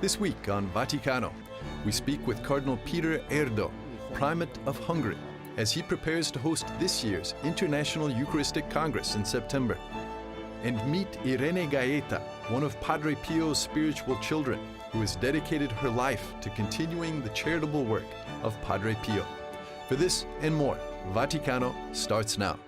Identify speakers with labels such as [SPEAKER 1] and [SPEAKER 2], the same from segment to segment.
[SPEAKER 1] This week on Vaticano, we speak with Cardinal Peter Erdo, Primate of Hungary, as he prepares to host this year's International Eucharistic Congress in September. And meet Irene Gaeta, one of Padre Pio's spiritual children, who has dedicated her life to continuing the charitable work of Padre Pio. For this and more, Vaticano starts now.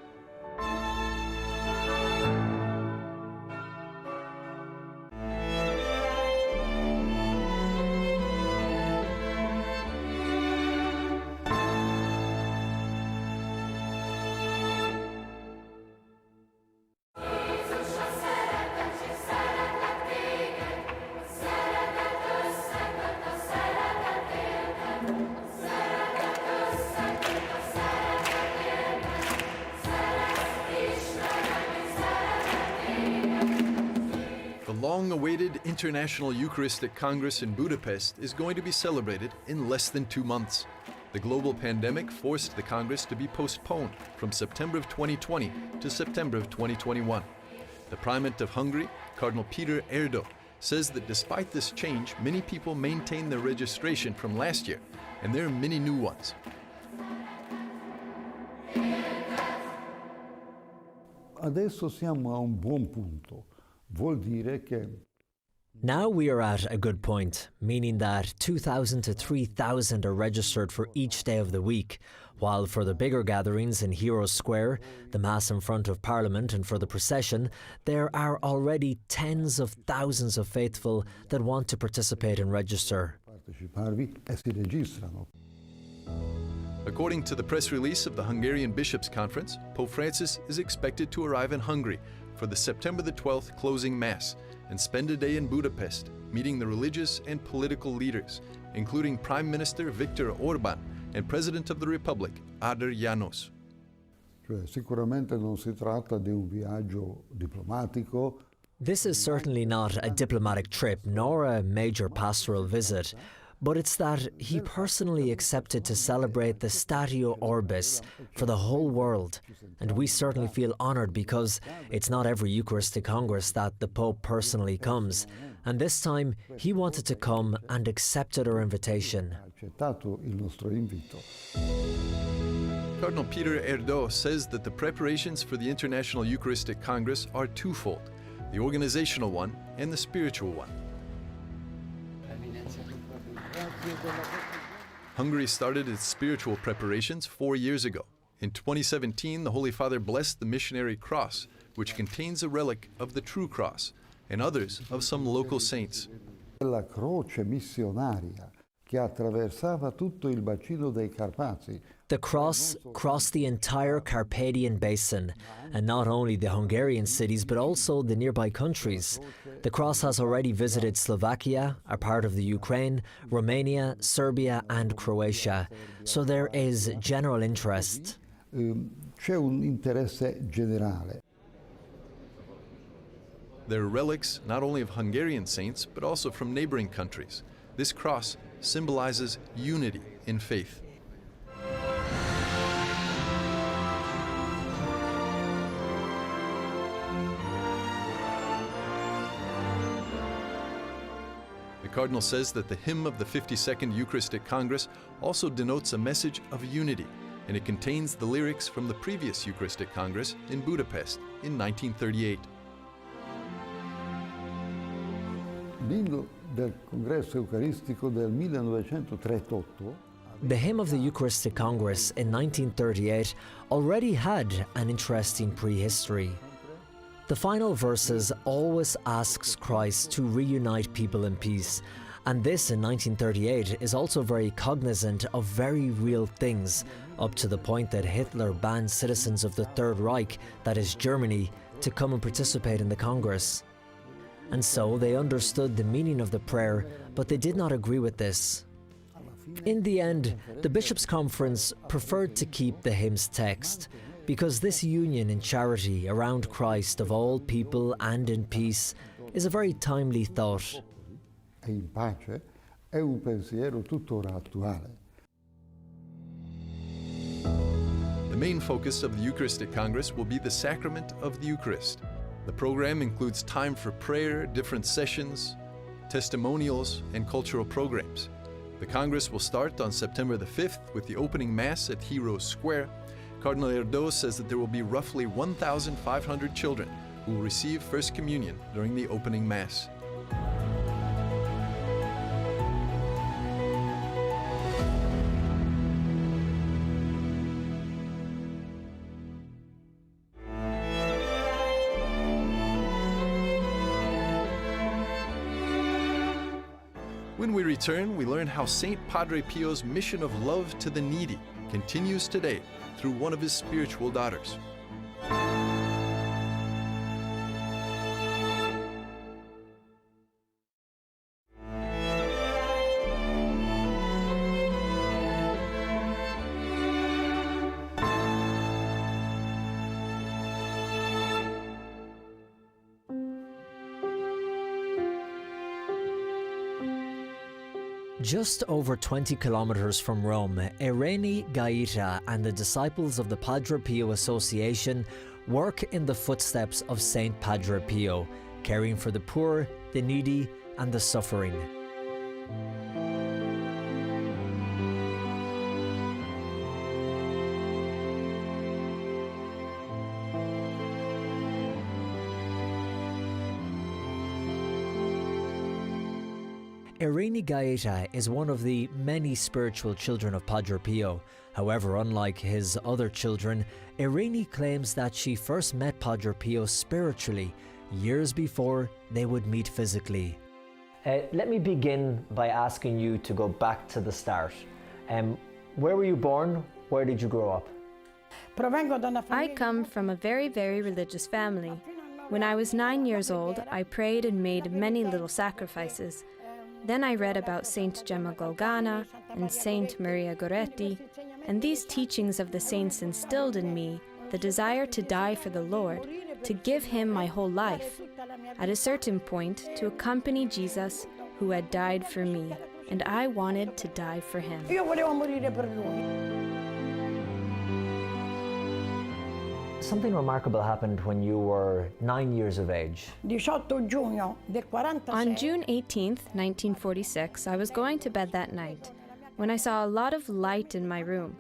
[SPEAKER 1] The long-awaited International Eucharistic Congress in Budapest is going to be celebrated in less than 2 months. The global pandemic forced the Congress to be postponed from September of 2020 to September of 2021. The Primate of Hungary, Cardinal Peter Erdo, says that despite this change, many people maintain their registration from last year, and there are many new ones.
[SPEAKER 2] Adesso siamo a un buon punto. Vuol dire che
[SPEAKER 3] Now we are at a good point, meaning that 2,000 to 3,000 are registered for each day of the week, while for the bigger gatherings in Heroes Square, the Mass in front of Parliament and for the procession, there are already tens of thousands of faithful that want to participate and register.
[SPEAKER 2] parteciparvi e si registrano.
[SPEAKER 1] According to the press release of the Hungarian Bishops' Conference, Pope Francis is expected to arrive in Hungary for the September the 12th closing Mass and spend a day in Budapest, meeting the religious and political leaders, including Prime Minister Viktor Orban and President of the Republic, Adar János.
[SPEAKER 2] Cioè, sicuramente non si tratta di un viaggio diplomatico.
[SPEAKER 3] This is certainly not a diplomatic trip nor a major pastoral visit, but it's that he personally accepted to celebrate the Statio Orbis for the whole world. And we certainly feel honoured because it's not every Eucharistic Congress that the Pope personally comes. And this time, he wanted to come and accepted our invitation.
[SPEAKER 2] Ha accettato il nostro invito.
[SPEAKER 1] Cardinal Peter Erdo says that the preparations for the International Eucharistic Congress are twofold, the organizational one and the spiritual one. Hungary started its spiritual preparations 4 years ago. In 2017, the Holy Father blessed the missionary cross, which contains a relic of the true cross, and others of some local saints.
[SPEAKER 2] La croce missionaria che attraversava tutto il bacino dei Carpazi.
[SPEAKER 3] The cross crossed the entire Carpathian Basin, and not only the Hungarian cities but also the nearby countries. The cross has already visited Slovakia, a part of the Ukraine, Romania, Serbia and Croatia, so there is general interest.
[SPEAKER 2] C'è un interesse generale.
[SPEAKER 1] There are relics not only of Hungarian saints but also from neighboring countries. This cross symbolizes unity in faith. The Cardinal says that the hymn of the 52nd Eucharistic Congress also denotes a message of unity, and it contains the lyrics from the previous Eucharistic Congress in Budapest in 1938.
[SPEAKER 2] L'inno del Congresso Eucaristico del 1938
[SPEAKER 3] The hymn of the Eucharistic Congress in 1938 already had an interesting prehistory. The final verses always asks Christ to reunite people in peace, and this in 1938 is also very cognizant of very real things, up to the point that Hitler banned citizens of the Third Reich, that is Germany, to come and participate in the Congress. And so they understood the meaning of the prayer, but they did not agree with this. In the end, the Bishops' Conference preferred to keep the hymn's text, because this union in charity around Christ of all people and in peace is a very timely thought.
[SPEAKER 2] e in pace è un pensiero tuttora attuale.
[SPEAKER 1] The main focus of the Eucharistic Congress will be the sacrament of the Eucharist. The program includes time for prayer, different sessions, testimonials, and cultural programs. The Congress will start on September the 5th with the opening Mass at Heroes Square. Cardinal Erdo says that there will be roughly 1,500 children who will receive First Communion during the opening Mass. When we return, we learn how St. Padre Pio's mission of love to the needy continues today through one of his spiritual daughters.
[SPEAKER 3] Just over 20 kilometers from Rome, Irene Gaeta and the disciples of the Padre Pio Association work in the footsteps of Saint Padre Pio, caring for the poor, the needy, and the suffering. Irene Gaeta is one of the many spiritual children of Padre Pio. However, unlike his other children, Irene claims that she first met Padre Pio spiritually, years before they would meet physically. Let me begin by asking you to go back to the start. Where were you born? Where did you grow up?
[SPEAKER 4] I come from a very, very religious family. When I was 9 years old, I prayed and made many little sacrifices. Then I read about Saint Gemma Galgana and Saint Maria Goretti, and these teachings of the saints instilled in me the desire to die for the Lord, to give Him my whole life. At a certain point, to accompany Jesus, who had died for me, and I wanted to die for Him.
[SPEAKER 3] Something remarkable happened when you were 9 years of age.
[SPEAKER 4] On June 18th, 1946, I was going to bed that night when I saw a lot of light in my room.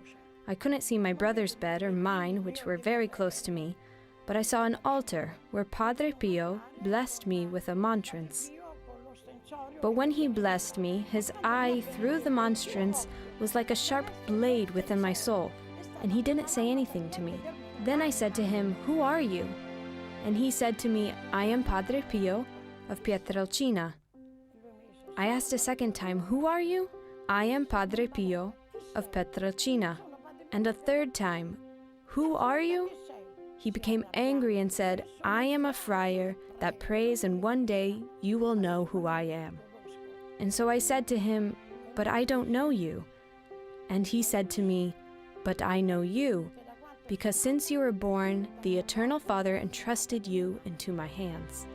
[SPEAKER 4] I couldn't see my brother's bed or mine, which were very close to me, but I saw an altar where Padre Pio blessed me with a monstrance. But when he blessed me, his eye through the monstrance was like a sharp blade within my soul, and he didn't say anything to me. Then I said to him, "Who are you?" And he said to me, "I am Padre Pio of Pietrelcina." I asked a second time, "Who are you?" "I am Padre Pio of Pietrelcina." And a third time, "Who are you?" He became angry and said, "I am a friar that prays, and one day you will know who I am." And so I said to him, "But I don't know you." And he said to me, "But I know you, because since you were born, the Eternal Father entrusted you into my hands."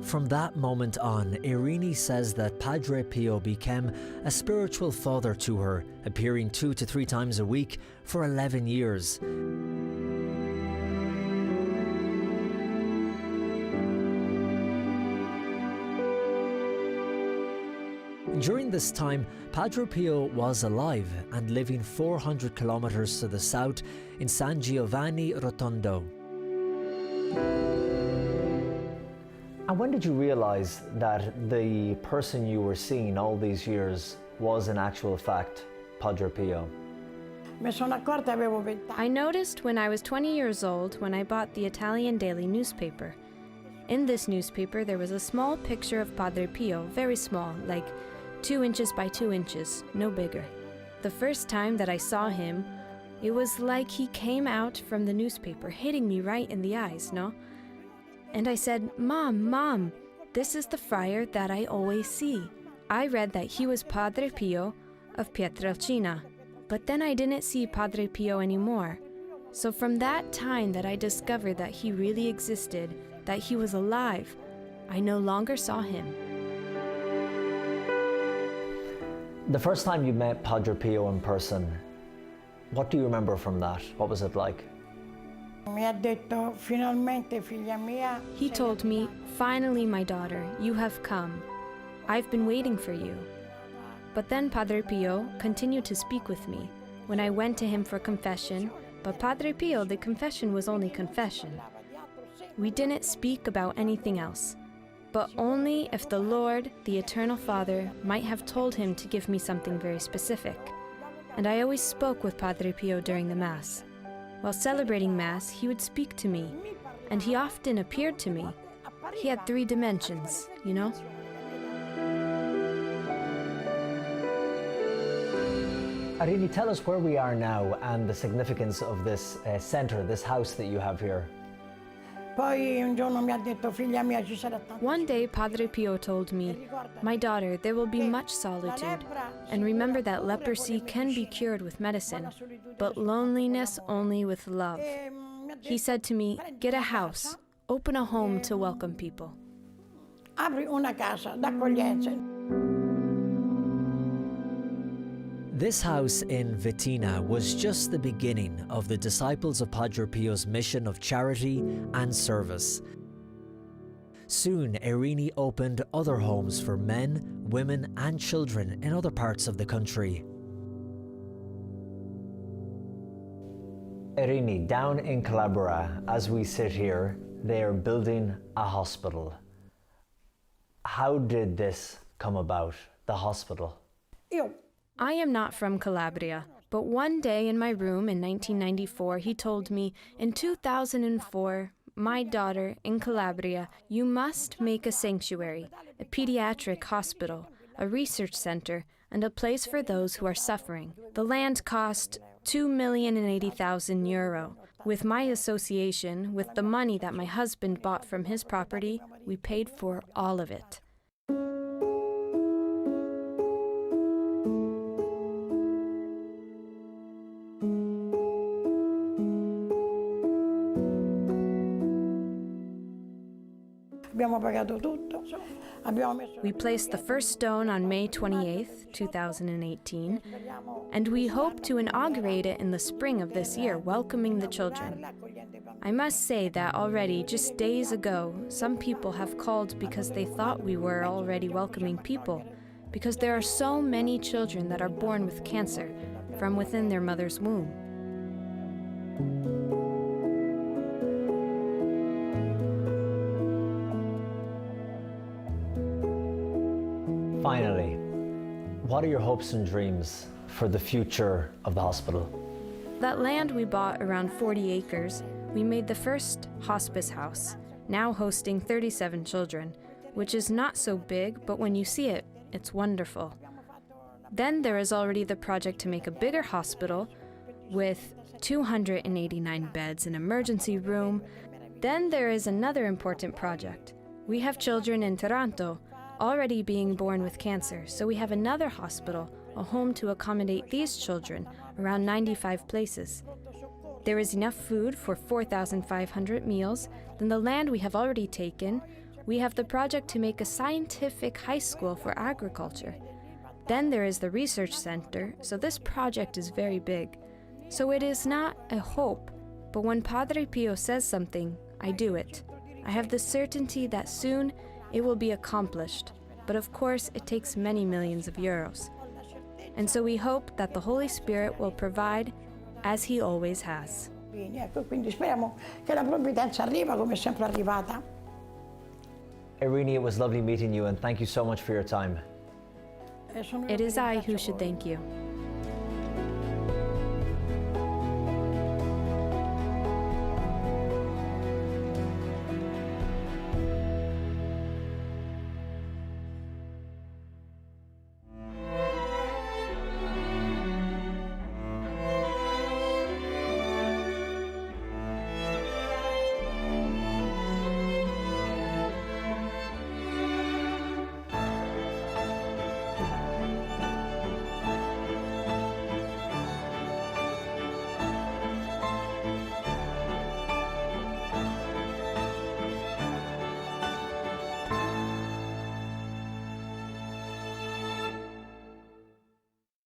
[SPEAKER 3] From that moment on, Irene says that Padre Pio became a spiritual father to her, appearing 2 to 3 times a week for 11 years. During this time, Padre Pio was alive and living 400 kilometers to the south in San Giovanni Rotondo. And when did you realize that the person you were seeing all these years was in actual fact Padre Pio?
[SPEAKER 4] I noticed when I was 20 years old when I bought the Italian daily newspaper. In this newspaper there was a small picture of Padre Pio, very small, like 2 inches by 2 inches, no bigger. The first time that I saw him, it was like he came out from the newspaper, hitting me right in the eyes, no? And I said, Mom, this is the friar that I always see." I read that he was Padre Pio of Pietrelcina, but then I didn't see Padre Pio anymore. So from that time that I discovered that he really existed, that he was alive, I no longer saw him.
[SPEAKER 3] The first time you met Padre Pio in person, what do you remember from that? What was it like?
[SPEAKER 4] He told me, "Finally, my daughter, you have come. I've been waiting for you." But then Padre Pio continued to speak with me when I went to him for confession, but Padre Pio, the confession was only confession. We didn't speak about anything else, but only if the Lord, the Eternal Father, might have told him to give me something very specific. And I always spoke with Padre Pio during the Mass. While celebrating Mass, he would speak to me, and he often appeared to me. He had 3 dimensions, you know?
[SPEAKER 3] Arini, tell us where we are now and the significance of this center, this house that you have here.
[SPEAKER 4] One day, Padre Pio told me, "My daughter, there will be much solitude, and remember that leprosy can be cured with medicine, but loneliness only with love." He said to me, "Get a house, open a home to welcome people."
[SPEAKER 5] Apri una casa d'accoglienza.
[SPEAKER 3] This house in Vitina was just the beginning of the disciples of Padre Pio's mission of charity and service. Soon, Irini opened other homes for men, women and children in other parts of the country. Irini, down in Calabria, as we sit here, they are building a hospital. How did this come about, the hospital?
[SPEAKER 4] I am not from Calabria, but one day in my room in 1994, he told me, "In 2004, my daughter, in Calabria, you must make a sanctuary, a pediatric hospital, a research center, and a place for those who are suffering." The land cost €2,080,000. With my association, with the money that my husband bought from his property, we paid for all of it. We placed the first stone on May 28th, 2018, and we hope to inaugurate it in the spring of this year, welcoming the children. I must say that already, just days ago, some people have called because they thought we were already welcoming people, because there are so many children that are born with cancer from within their mother's womb.
[SPEAKER 3] Finally, what are your hopes and dreams for the future of the hospital?
[SPEAKER 4] That land we bought, around 40 acres, we made the first hospice house, now hosting 37 children, which is not so big, but when you see it, it's wonderful. Then there is already the project to make a bigger hospital with 289 beds, an emergency room. Then there is another important project. We have children in Taranto already being born with cancer, so we have another hospital, a home to accommodate these children, around 95 places. There is enough food for 4,500 meals. Then the land we have already taken, we have the project to make a scientific high school for agriculture. Then there is the research center, so this project is very big. So it is not a hope, but when Padre Pio says something, I do it. I have the certainty that soon it will be accomplished, but of course it takes many millions of euros. And so we hope that the Holy Spirit will provide as He always has.
[SPEAKER 5] Quindi speriamo che la provvidenza arriva come è sempre arrivata.
[SPEAKER 3] Irini, it was lovely meeting you and thank you so much for your time.
[SPEAKER 4] It is I who should thank you.